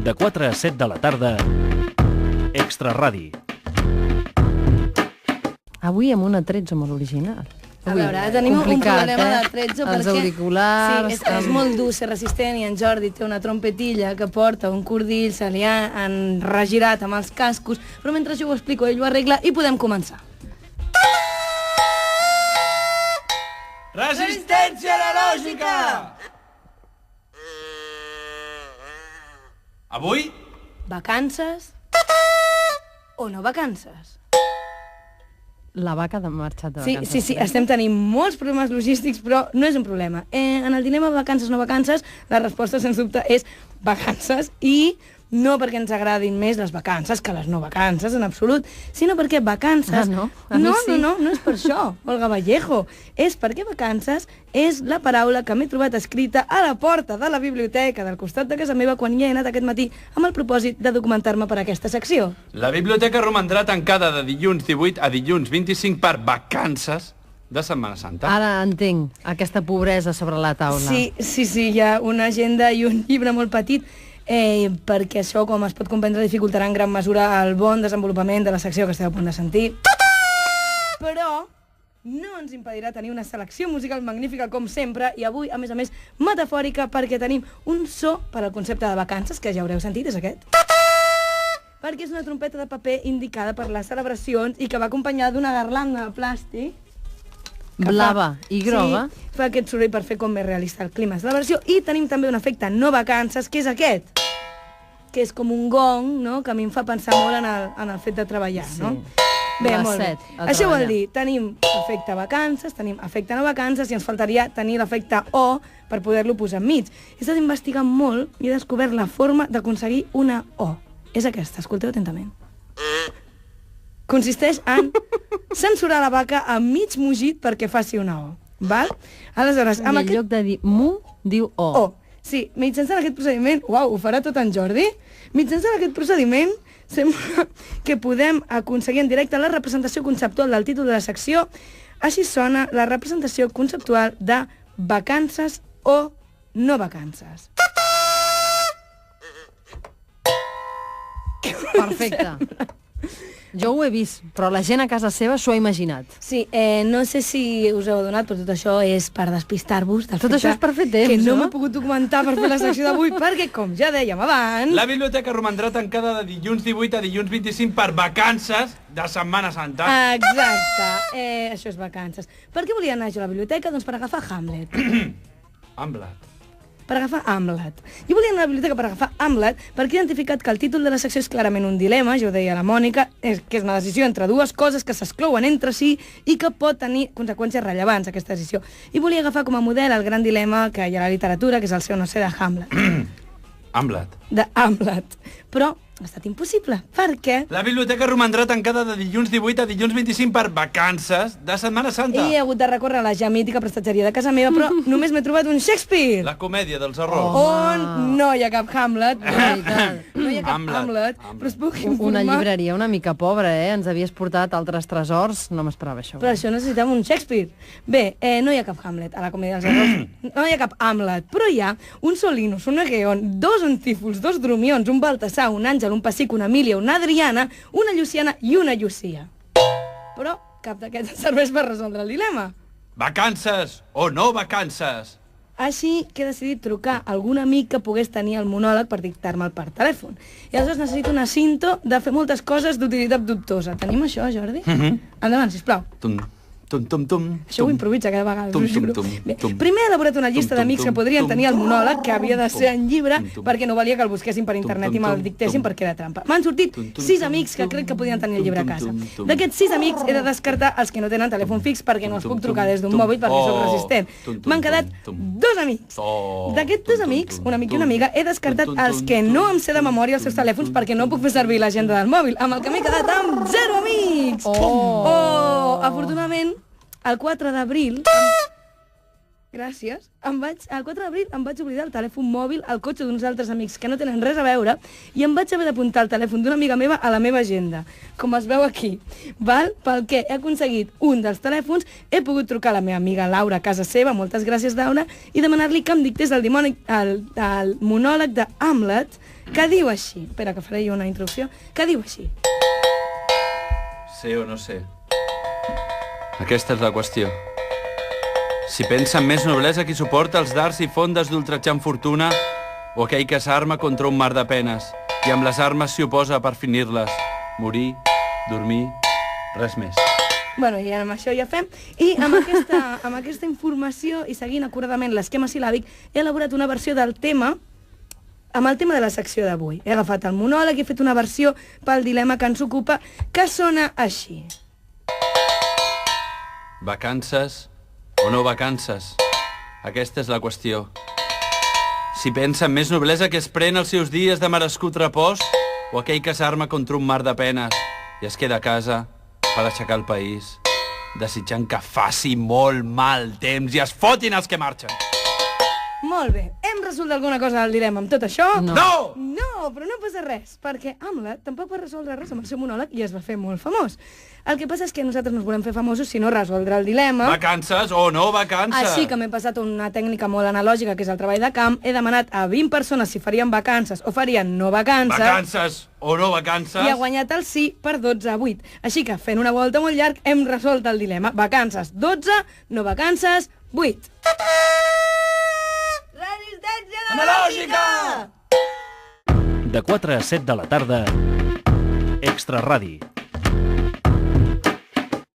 de 4 a 7 de la tarda, Extra Radi. Avui amb un atrezzo molt original. A veure, tenim un problema d'atrezzo perquè... Els auriculars... Sí, és molt dur, ser resistent, i en Jordi té una trompetilla que porta un cordill, se li ha enregirat amb els cascos, però mentre jo ho explico, ell ho arregla i podem començar. Resistència analògica! Avui? Vacances o no vacances? La vaca ha marxat de vacances. Sí, estem tenint molts problemes logístics, però no és un problema. En el dilema vacances no vacances, la resposta, sens dubte, és vacances, i no perquè ens agradin més les vacances que les no vacances, en absolut, sinó perquè vacances... No és per això, Olga Vallejo. És perquè vacances és la paraula que m'he trobat escrita a la porta de la biblioteca del costat de casa meva quan hi he anat aquest matí amb el propòsit de documentar-me per aquesta secció. La biblioteca romandrà tancada de dilluns 18 a dilluns 25 per vacances de Setmana Santa. Ara entenc aquesta pobresa sobre la taula. Sí, hi ha una agenda i un llibre molt petit, perquè això, com es pot comprendre, dificultarà en gran mesura el bon desenvolupament de la secció que esteu a punt de sentir. Però no ens impedirà tenir una selecció musical magnífica, com sempre, i avui, a més, metafòrica, perquè tenim un so per al concepte de vacances, que ja haureu sentit, és aquest. Perquè és una trompeta de paper indicada per les celebracions i que va acompanyada d'una garlanda de plàstic blava i groga. Sí, fa aquest soroll per fer com més realista el clima de celebració. I tenim també un efecte no vacances, que és aquest, que és com un gong, no?, que a mi em fa pensar molt en el fet de treballar, no? Bé, molt bé. Això vol dir, tenim efecte vacances, tenim efecte no vacances, i ens faltaria tenir l'efecte O per poder-lo posar enmig. He estat investigant molt i he descobert la forma d'aconseguir una O. És aquesta, escolteu atentament. Consisteix en censurar la vaca a mig mugit perquè faci una O. Val? Aleshores, en lloc de dir mu, diu O. O. Sí, mitjançant aquest procediment... Uau, ho farà tot en Jordi? Mitjançant aquest procediment, sembla que podem aconseguir en directe la representació conceptual del títol de la secció. Així sona la representació conceptual de vacances o no vacances. Perfecte. Jo ho he vist, però la gent a casa seva s'ho ha imaginat. Sí, no sé si us heu adonat, però tot això és per despistar-vos. Tot això és per fer temps, que no m'he pogut documentar per fer la secció d'avui, perquè, com ja dèiem abans... La biblioteca romandrà tancada de dilluns 18 a dilluns 25 per vacances de Setmana Santa. Exacte, això és vacances. Per què volia anar jo a la biblioteca? Doncs per agafar Hamlet. Hamlet. Per agafar Hamlet. Jo volia anar a la biblioteca per agafar Hamlet perquè he identificat que el títol de la secció és clarament un dilema, ja ho deia la Mònica, que és una decisió entre dues coses que s'exclouen entre si i que pot tenir conseqüències rellevants, aquesta decisió. I volia agafar com a model el gran dilema que hi ha a la literatura, que és el seu no sé de Hamlet. Hamlet. De Hamlet. Però ha estat impossible. Per què? La biblioteca romandrà tancada de dilluns 18 a dilluns 25 per vacances de Setmana Santa. I he hagut de recórrer a la ja mítica prestatgeria de casa meva, però només m'he trobat un Shakespeare. La comèdia dels errors. On no hi ha cap Hamlet. No hi ha cap Hamlet. Però es puc informar... Una llibreria una mica pobra, Ens havies portat altres tresors. No m'esperava això. Però això necessitem un Shakespeare. Bé, no hi ha cap Hamlet a la comèdia dels errors. No hi ha cap Hamlet. Però hi ha un Solinus, un Egeon, dos Antífols, dos Drumions, un Baltasar, un Àngel, un Pasic, una Emília, una Adriana, una Lluciana i una Llucia. Però cap d'aquests serveix per resoldre el dilema. Vacances o no vacances? Així que he decidit trucar a algun amic que pogués tenir el monòleg per dictar-me'l per telèfon. I aleshores necessito una cinta de fer moltes coses d'utilitat dubtosa. Tenim això, Jordi? Endavant, sisplau. Això ho improvisa cada vegada, us ho juro. Bé, primer he elaborat una llista d'amics que podrien tenir el monòleg, que havia de ser en llibre, perquè no valia que el busquessin per internet i me'l dictessin perquè era trampa. M'han sortit 6 amics que crec que podien tenir el llibre a casa. D'aquests 6 amics he de descartar els que no tenen telèfon fix perquè no els puc trucar des d'un mòbil perquè sóc resistent. M'han quedat 2 amics. D'aquests 2 amics, un amic i una amiga, he descartat els que no em sé de memòria els seus telèfons perquè no puc fer servir l'agenda del mòbil, amb el que m'he quedat amb 0 amics. Afortunadament, el 4 d'abril... Gràcies. El 4 d'abril em vaig oblidar el telèfon mòbil al cotxe d'uns altres amics que no tenen res a veure i em vaig haver d'apuntar el telèfon d'una amiga meva a la meva agenda, com es veu aquí. Val? Pel que he aconseguit un dels telèfons, he pogut trucar a la meva amiga Laura a casa seva, moltes gràcies Laura, i demanar-li que em dictés el monòleg de Hamlet, que diu així. Espera, que faré jo una introducció. Que diu així. Sé o no sé. Aquesta és la qüestió. Si pensa en més noblesa qui suporta els dards i fondes d'ultratjant fortuna o aquell que s'arma contra un mar de penes i amb les armes s'hi oposa per finir-les. Morir, dormir, res més. Bueno, i amb això ja fem. I amb aquesta informació i seguint acuradament l'esquema sil·làbic he elaborat una versió del tema amb el tema de la secció d'avui. He agafat el monòleg i he fet una versió pel dilema que ens ocupa, que sona així. Vacances o no vacances? Aquesta és la qüestió. Si pensa en més noblesa que es pren els seus dies de merescut repòs o aquell que s'arma contra un mar de penes i es queda a casa per aixecar el país, desitjant que faci molt mal temps i es fotin els que marxen. Molt bé, hem resolt alguna cosa del dilema amb tot això? No! No, però no passa res, perquè Hamlet tampoc va resoldre res amb el seu monòleg i es va fer molt famós. El que passa és que nosaltres no ens volem fer famosos sinó resoldre el dilema. Vacances o no vacances? Així que m'he passat una tècnica molt analògica, que és el treball de camp. He demanat a 20 persones si farien vacances o farien no vacances. Vacances o no vacances? I ha guanyat el sí per 12 a 8. Així que, fent una volta molt llarg, hem resolt el dilema. Vacances 12, no vacances 8. Resistència analògica! De 4 a 7 de la tarda, Extra Radi.